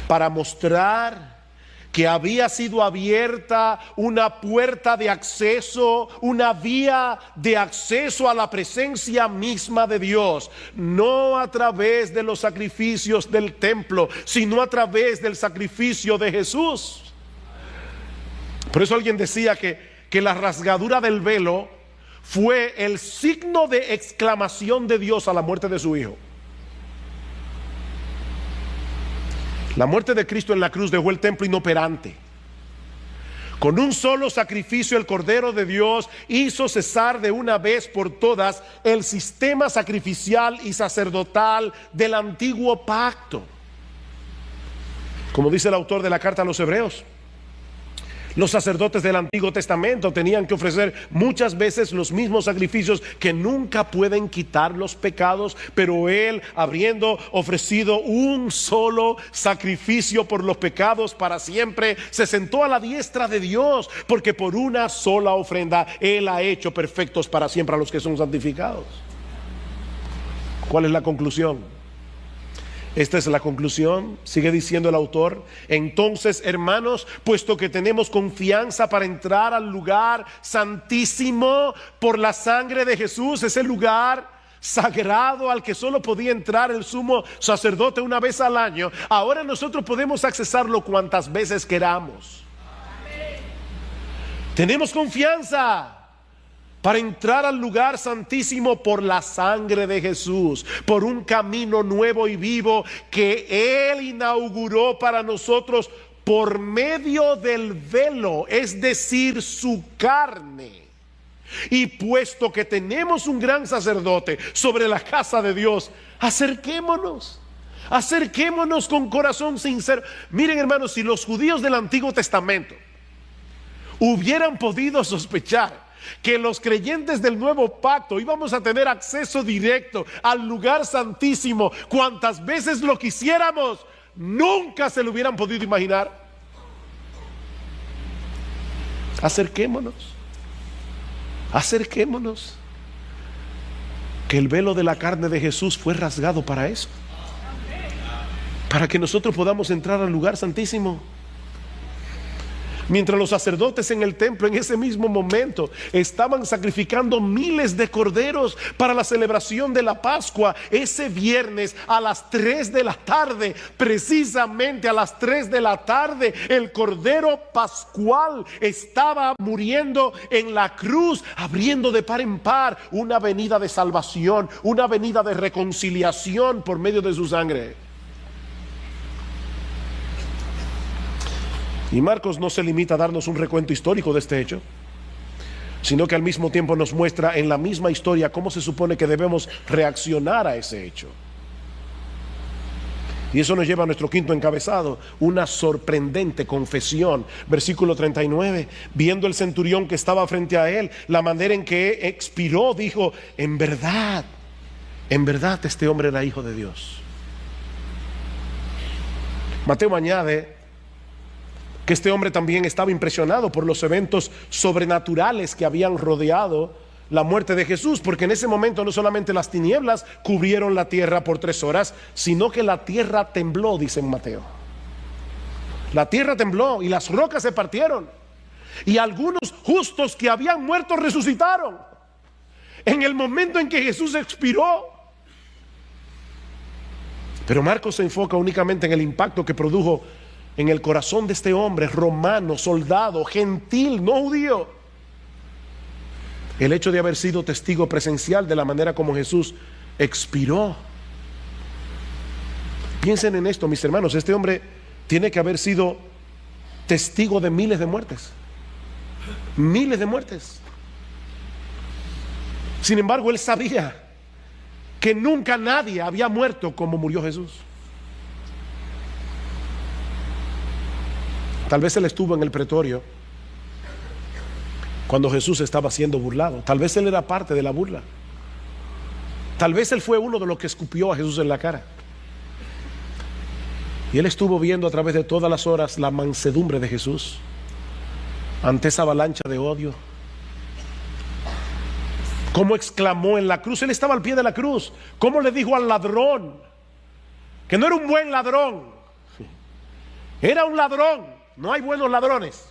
para mostrar que había sido abierta una puerta de acceso, una vía de acceso a la presencia misma de Dios, no a través de los sacrificios del templo, sino a través del sacrificio de Jesús. Por eso alguien decía que la rasgadura del velo fue el signo de exclamación de Dios a la muerte de su Hijo. La muerte de Cristo en la cruz dejó el templo inoperante. Con un solo sacrificio, el Cordero de Dios hizo cesar de una vez por todas el sistema sacrificial y sacerdotal del antiguo pacto. Como dice el autor de la carta a los Hebreos, Los sacerdotes del Antiguo Testamento tenían que ofrecer muchas veces los mismos sacrificios que nunca pueden quitar los pecados, pero Él, habiendo ofrecido un solo sacrificio por los pecados para siempre, se sentó a la diestra de Dios, porque por una sola ofrenda Él ha hecho perfectos para siempre a los que son santificados. ¿Cuál es la conclusión? Esta es la conclusión, sigue diciendo el autor. Entonces, hermanos, puesto que tenemos confianza para entrar al lugar santísimo por la sangre de Jesús, ese lugar sagrado al que solo podía entrar el sumo sacerdote una vez al año, ahora nosotros podemos accesarlo cuantas veces queramos. Tenemos confianza para entrar al lugar santísimo por la sangre de Jesús, por un camino nuevo y vivo que Él inauguró para nosotros por medio del velo, es decir, su carne. Y puesto que tenemos un gran sacerdote sobre la casa de Dios, acerquémonos con corazón sincero. Miren, hermanos, si los judíos del Antiguo Testamento hubieran podido sospechar que los creyentes del nuevo pacto íbamos a tener acceso directo al lugar santísimo cuantas veces lo quisiéramos, nunca se lo hubieran podido imaginar. Acerquémonos, que el velo de la carne de Jesús fue rasgado para eso, para que nosotros podamos entrar al lugar santísimo. Mientras los sacerdotes en el templo en ese mismo momento estaban sacrificando miles de corderos para la celebración de la Pascua, ese viernes a las 3 de la tarde, precisamente a las 3 de la tarde, el cordero pascual estaba muriendo en la cruz, abriendo de par en par una avenida de salvación, una avenida de reconciliación por medio de su sangre. Y Marcos no se limita a darnos un recuento histórico de este hecho, sino que al mismo tiempo nos muestra en la misma historia cómo se supone que debemos reaccionar a ese hecho. Y eso nos lleva a nuestro quinto encabezado, una sorprendente confesión. Versículo 39, viendo el centurión que estaba frente a él, la manera en que expiró, dijo: en verdad este hombre era hijo de Dios. Mateo añade que este hombre también estaba impresionado por los eventos sobrenaturales que habían rodeado la muerte de Jesús, porque en ese momento no solamente las tinieblas cubrieron la tierra por 3 horas, sino que la tierra tembló, dice en Mateo. La tierra tembló y las rocas se partieron, y algunos justos que habían muerto resucitaron en el momento en que Jesús expiró. Pero Marcos se enfoca únicamente en el impacto que produjo en el corazón de este hombre romano, soldado, gentil, no judío, el hecho de haber sido testigo presencial de la manera como Jesús expiró. Piensen en esto, mis hermanos. Este hombre tiene que haber sido testigo de miles de muertes. Miles de muertes. Sin embargo, él sabía que nunca nadie había muerto como murió Jesús. Tal vez él estuvo en el pretorio cuando Jesús estaba siendo burlado. Tal vez él era parte de la burla. Tal vez él fue uno de los que escupió a Jesús en la cara. Y él estuvo viendo a través de todas las horas la mansedumbre de Jesús ante esa avalancha de odio. Cómo exclamó en la cruz. Él estaba al pie de la cruz. Cómo le dijo al ladrón que no era un buen ladrón, era un ladrón. No hay buenos ladrones.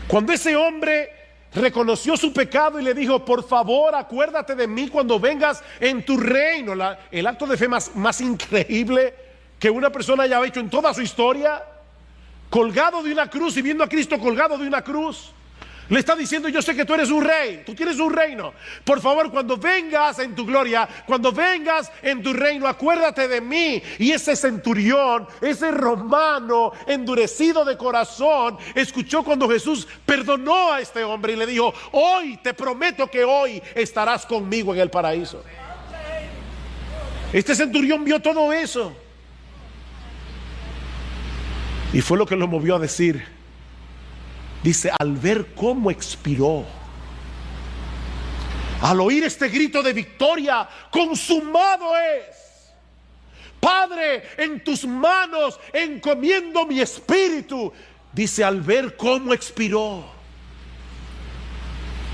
Cuando ese hombre reconoció su pecado y le dijo: por favor, acuérdate de mí cuando vengas en tu reino. El acto de fe más increíble que una persona haya hecho en toda su historia, colgado de una cruz y viendo a Cristo colgado de una cruz, le está diciendo: yo sé que tú eres un rey, tú tienes un reino. Por favor, cuando vengas en tu gloria, cuando vengas en tu reino, acuérdate de mí. Y ese centurión, ese romano endurecido de corazón, escuchó cuando Jesús perdonó a este hombre y le dijo: hoy, te prometo que hoy estarás conmigo en el paraíso. Este centurión vio todo eso y fue lo que lo movió a decir: Dice, al ver cómo expiró, al oír este grito de victoria, consumado es. Padre, en tus manos encomiendo mi espíritu. Dice, al ver cómo expiró,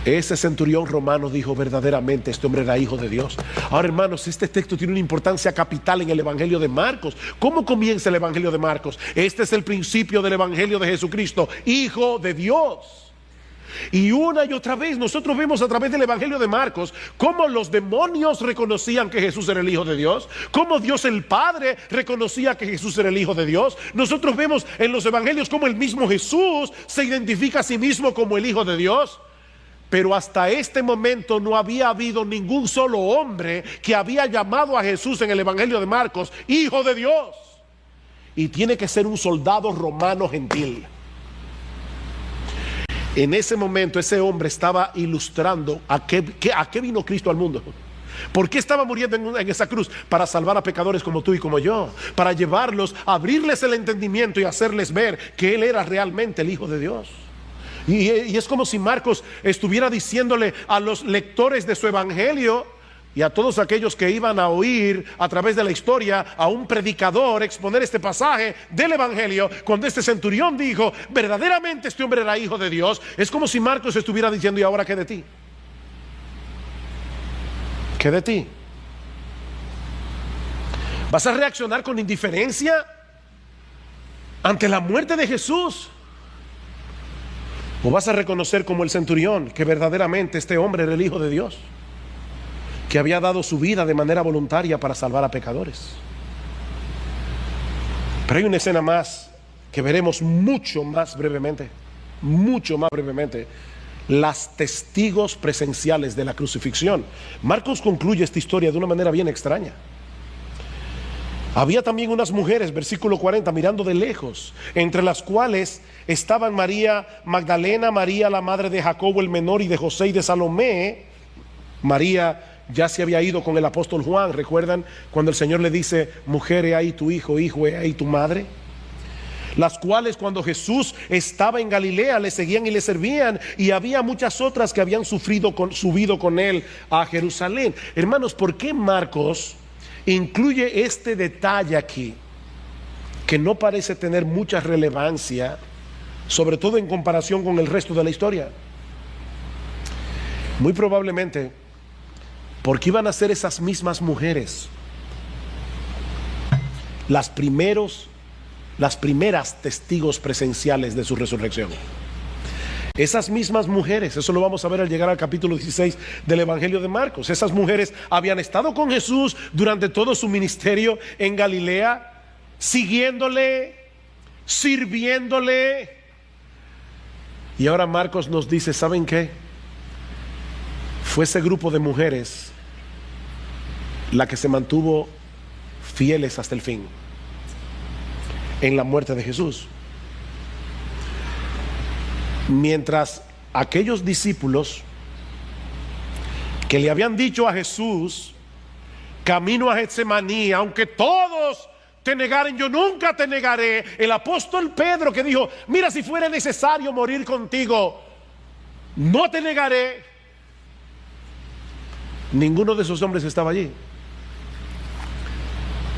ese centurión romano dijo, verdaderamente este hombre era hijo de Dios. Ahora, hermanos, este texto tiene una importancia capital en el Evangelio de Marcos. ¿Cómo comienza el Evangelio de Marcos? Este es el principio del Evangelio de Jesucristo, Hijo de Dios. Y una y otra vez nosotros vemos a través del Evangelio de Marcos cómo los demonios reconocían que Jesús era el Hijo de Dios, cómo Dios el Padre reconocía que Jesús era el Hijo de Dios. Nosotros vemos en los Evangelios cómo el mismo Jesús se identifica a sí mismo como el Hijo de Dios. Pero hasta este momento no había habido ningún solo hombre que había llamado a Jesús en el Evangelio de Marcos Hijo de Dios. Y tiene que ser un soldado romano gentil. En ese momento ese hombre estaba ilustrando a qué vino Cristo al mundo. ¿Por qué estaba muriendo en esa cruz? Para salvar a pecadores como tú y como yo, para llevarlos, abrirles el entendimiento y hacerles ver que Él era realmente el Hijo de Dios. Y es como si Marcos estuviera diciéndole a los lectores de su evangelio y a todos aquellos que iban a oír a través de la historia a un predicador exponer este pasaje del evangelio, cuando este centurión dijo, verdaderamente este hombre era hijo de Dios, es como si Marcos estuviera diciendo, ¿y ahora qué de ti? ¿Qué de ti? ¿Vas a reaccionar con indiferencia ante la muerte de Jesús? ¿O vas a reconocer como el centurión que verdaderamente este hombre era el Hijo de Dios, que había dado su vida de manera voluntaria para salvar a pecadores? Pero hay una escena más que veremos mucho más brevemente, las testigos presenciales de la crucifixión. Marcos concluye esta historia de una manera bien extraña. Había también unas mujeres, versículo 40, mirando de lejos, entre las cuales estaban María Magdalena, María la madre de Jacobo el menor y de José y de Salomé. María ya se había ido con el apóstol Juan, ¿recuerdan? Cuando el Señor le dice, mujer, he ahí tu hijo, hijo, he ahí tu madre. Las cuales cuando Jesús estaba en Galilea le seguían y le servían, y había muchas otras que habían subido con él a Jerusalén. Hermanos, ¿por qué Marcos incluye este detalle aquí, que no parece tener mucha relevancia, sobre todo en comparación con el resto de la historia? Muy probablemente porque iban a ser esas mismas mujeres las primeras testigos presenciales de su resurrección. Esas mismas mujeres, eso lo vamos a ver al llegar al capítulo 16 del Evangelio de Marcos. Esas mujeres habían estado con Jesús durante todo su ministerio en Galilea, siguiéndole, sirviéndole. Y ahora Marcos nos dice, ¿saben qué? Fue ese grupo de mujeres la que se mantuvo fieles hasta el fin en la muerte de Jesús. Mientras aquellos discípulos que le habían dicho a Jesús, camino a Getsemaní, aunque todos te negaren, yo nunca te negaré. El apóstol Pedro que dijo, mira, si fuera necesario morir contigo, no te negaré. Ninguno de esos hombres estaba allí.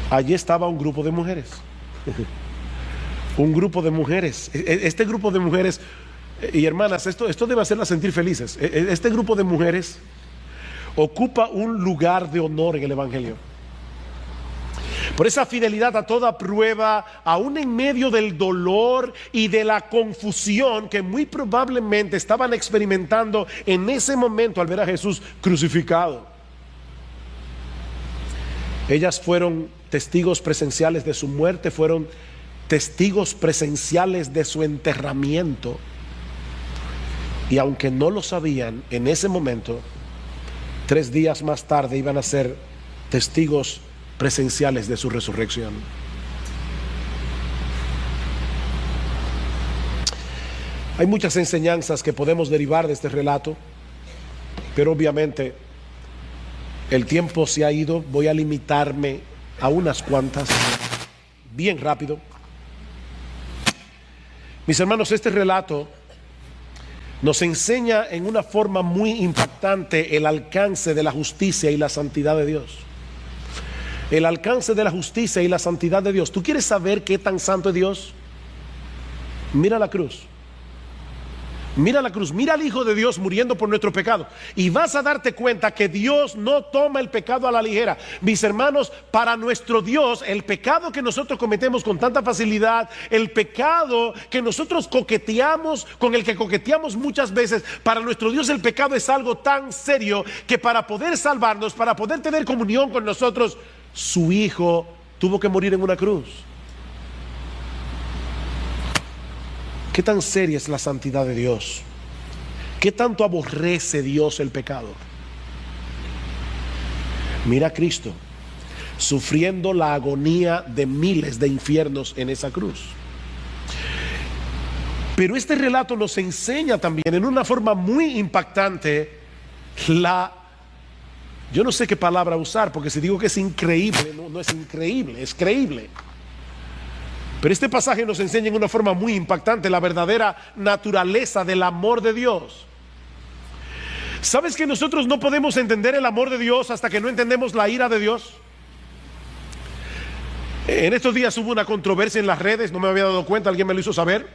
Allí estaba un grupo de mujeres. Un grupo de mujeres. Este grupo de mujeres, y hermanas, esto debe hacerlas sentir felices. Este grupo de mujeres ocupa un lugar de honor en el Evangelio. Por esa fidelidad a toda prueba, aún en medio del dolor y de la confusión que muy probablemente estaban experimentando en ese momento al ver a Jesús crucificado. Ellas fueron testigos presenciales de su muerte, fueron testigos presenciales de su enterramiento. Y aunque no lo sabían en ese momento, 3 días más tarde iban a ser testigos presenciales de su resurrección. Hay muchas enseñanzas que podemos derivar de este relato, pero obviamente el tiempo se ha ido. Voy a limitarme a unas cuantas, bien rápido. Mis hermanos, este relato nos enseña en una forma muy impactante el alcance de la justicia y la santidad de Dios. El alcance de la justicia y la santidad de Dios. ¿Tú quieres saber qué tan santo es Dios? Mira la cruz. Mira la cruz, mira al Hijo de Dios muriendo por nuestro pecado y vas a darte cuenta que Dios no toma el pecado a la ligera. Mis hermanos, para nuestro Dios, el pecado que nosotros cometemos con tanta facilidad, el pecado que nosotros coqueteamos, con el que coqueteamos muchas veces, para nuestro Dios el pecado es algo tan serio que para poder salvarnos, para poder tener comunión con nosotros, su Hijo tuvo que morir en una cruz. ¿Qué tan seria es la santidad de Dios? ¿Qué tanto aborrece Dios el pecado? Mira a Cristo sufriendo la agonía de miles de infiernos en esa cruz. Pero este relato nos enseña también en una forma muy impactante yo no sé qué palabra usar, porque si digo que es increíble, no es increíble, es creíble. Pero este pasaje nos enseña en una forma muy impactante la verdadera naturaleza del amor de Dios. ¿Sabes que nosotros no podemos entender el amor de Dios hasta que no entendemos la ira de Dios? En estos días hubo una controversia en las redes, no me había dado cuenta, alguien me lo hizo saber,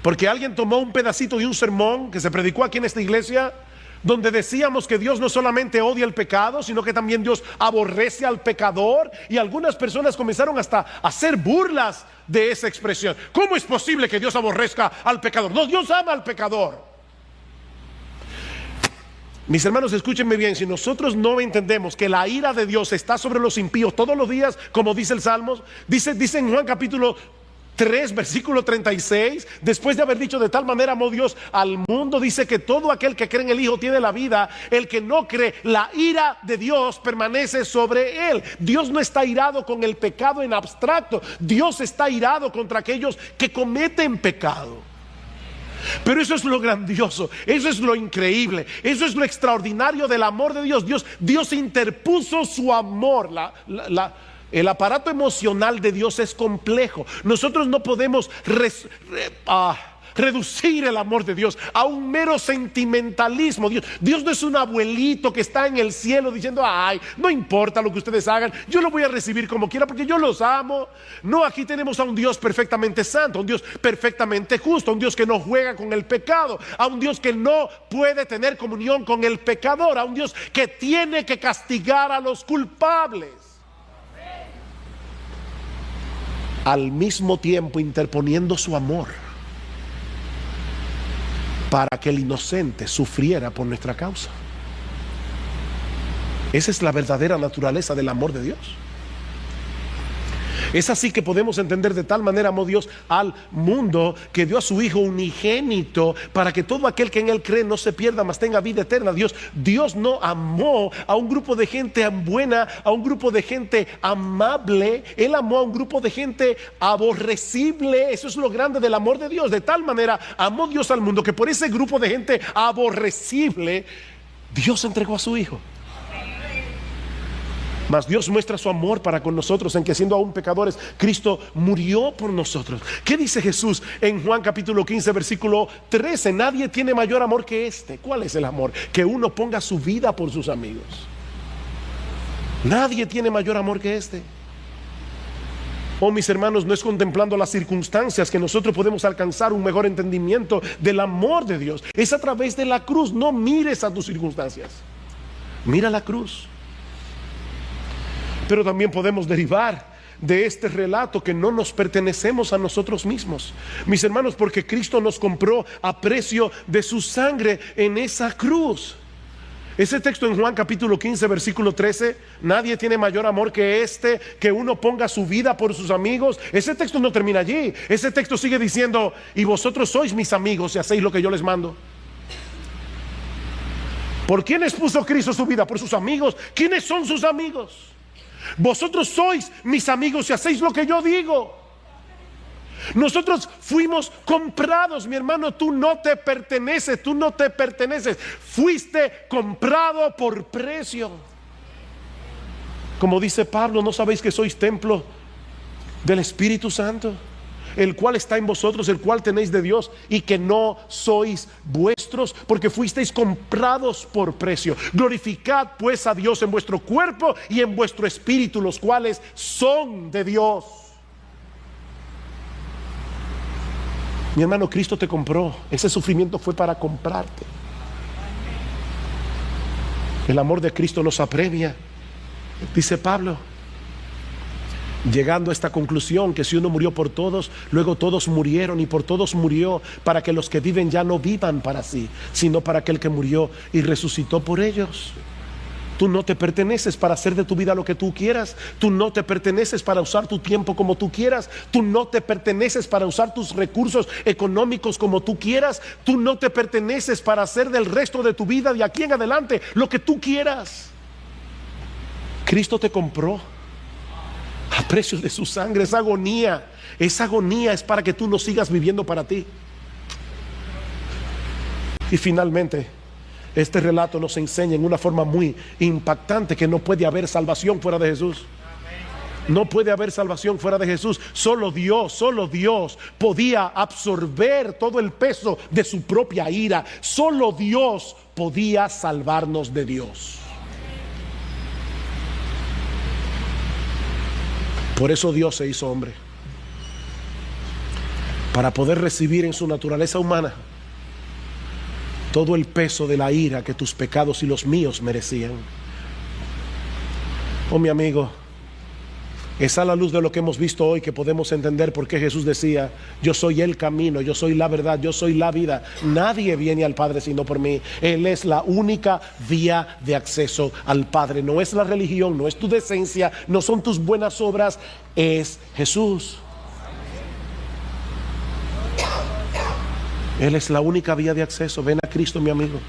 porque alguien tomó un pedacito de un sermón que se predicó aquí en esta iglesia, donde decíamos que Dios no solamente odia el pecado, sino que también Dios aborrece al pecador, y algunas personas comenzaron hasta a hacer burlas de esa expresión. ¿Cómo es posible que Dios aborrezca al pecador? No, Dios ama al pecador. Mis hermanos, escúchenme bien, si nosotros no entendemos que la ira de Dios está sobre los impíos todos los días, como dice el Salmo, dice en Juan capítulo 3, versículo 36, después de haber dicho de tal manera amó Dios al mundo, dice que todo aquel que cree en el Hijo tiene la vida. El que no cree, la ira de Dios permanece sobre él. Dios no está irado con el pecado en abstracto, Dios está irado contra aquellos que cometen pecado. Pero eso es lo grandioso, eso es lo increíble, eso es lo extraordinario del amor de Dios. Dios interpuso su amor. El aparato emocional de Dios es complejo. Nosotros no podemos reducir el amor de Dios a un mero sentimentalismo. Dios no es un abuelito que está en el cielo diciendo: ay, no importa lo que ustedes hagan, yo lo voy a recibir como quiera porque yo los amo. No, aquí tenemos a un Dios perfectamente santo, a un Dios perfectamente justo, a un Dios que no juega con el pecado, a un Dios que no puede tener comunión con el pecador, a un Dios que tiene que castigar a los culpables, al mismo tiempo interponiendo su amor para que el inocente sufriera por nuestra causa. Esa es la verdadera naturaleza del amor de Dios. Es así que podemos entender: de tal manera amó Dios al mundo que dio a su Hijo unigénito para que todo aquel que en él cree no se pierda, mas tenga vida eterna. Dios no amó a un grupo de gente buena, a un grupo de gente amable. Él amó a un grupo de gente aborrecible. Eso es lo grande del amor de Dios. De tal manera amó Dios al mundo que por ese grupo de gente aborrecible Dios entregó a su Hijo. Mas Dios muestra su amor para con nosotros en que, siendo aún pecadores, Cristo murió por nosotros. ¿Qué dice Jesús en Juan capítulo 15 versículo 13? Nadie tiene mayor amor que este. ¿Cuál es el amor? Que uno ponga su vida por sus amigos. Nadie tiene mayor amor que este. Oh, mis hermanos, no es contemplando las circunstancias que nosotros podemos alcanzar un mejor entendimiento del amor de Dios. Es a través de la cruz. No mires a tus circunstancias, mira la cruz. Pero también podemos derivar de este relato que no nos pertenecemos a nosotros mismos, mis hermanos, porque Cristo nos compró a precio de su sangre en esa cruz. Ese texto en Juan capítulo 15 versículo 13, nadie tiene mayor amor que este, que uno ponga su vida por sus amigos. Ese texto no termina allí. Ese texto sigue diciendo: y vosotros sois mis amigos si hacéis lo que yo les mando. ¿Por quiénes puso Cristo su vida? Por sus amigos. ¿Quiénes son sus amigos? Vosotros sois mis amigos si hacéis lo que yo digo. Nosotros fuimos comprados, mi hermano. Tú no te perteneces, tú no te perteneces. Fuiste comprado por precio. Como dice Pablo: ¿no sabéis que sois templo del Espíritu Santo? el cual está en vosotros, el cual tenéis de Dios, y que no sois vuestros, porque fuisteis comprados por precio. Glorificad pues a Dios en vuestro cuerpo y en vuestro espíritu, los cuales son de Dios. Mi hermano, Cristo te compró. Ese sufrimiento fue para comprarte. El amor de Cristo nos apremia, dice Pablo, llegando a esta conclusión, que si uno murió por todos, luego todos murieron, y por todos murió, para que los que viven ya no vivan para sí, sino para aquel que murió y resucitó por ellos. Tú no te perteneces para hacer de tu vida lo que tú quieras. Tú no te perteneces para usar tu tiempo como tú quieras. Tú no te perteneces para usar tus recursos económicos como tú quieras. Tú no te perteneces para hacer del resto de tu vida de aquí en adelante lo que tú quieras. Cristo te compró a precio de su sangre. Esa agonía es para que tú no sigas viviendo para ti. Y finalmente, este relato nos enseña en una forma muy impactante que no puede haber salvación fuera de Jesús. No puede haber salvación fuera de Jesús. Solo Dios podía absorber todo el peso de su propia ira. Solo Dios podía salvarnos de Dios. Por eso Dios se hizo hombre, para poder recibir en su naturaleza humana todo el peso de la ira que tus pecados y los míos merecían. Oh, mi amigo, es a la luz de lo que hemos visto hoy que podemos entender por qué Jesús decía: yo soy el camino, yo soy la verdad, yo soy la vida. Nadie viene al Padre sino por mí. Él es la única vía de acceso al Padre. No es la religión, no es tu decencia, no son tus buenas obras, es Jesús. Él es la única vía de acceso. Ven a Cristo, mi amigo.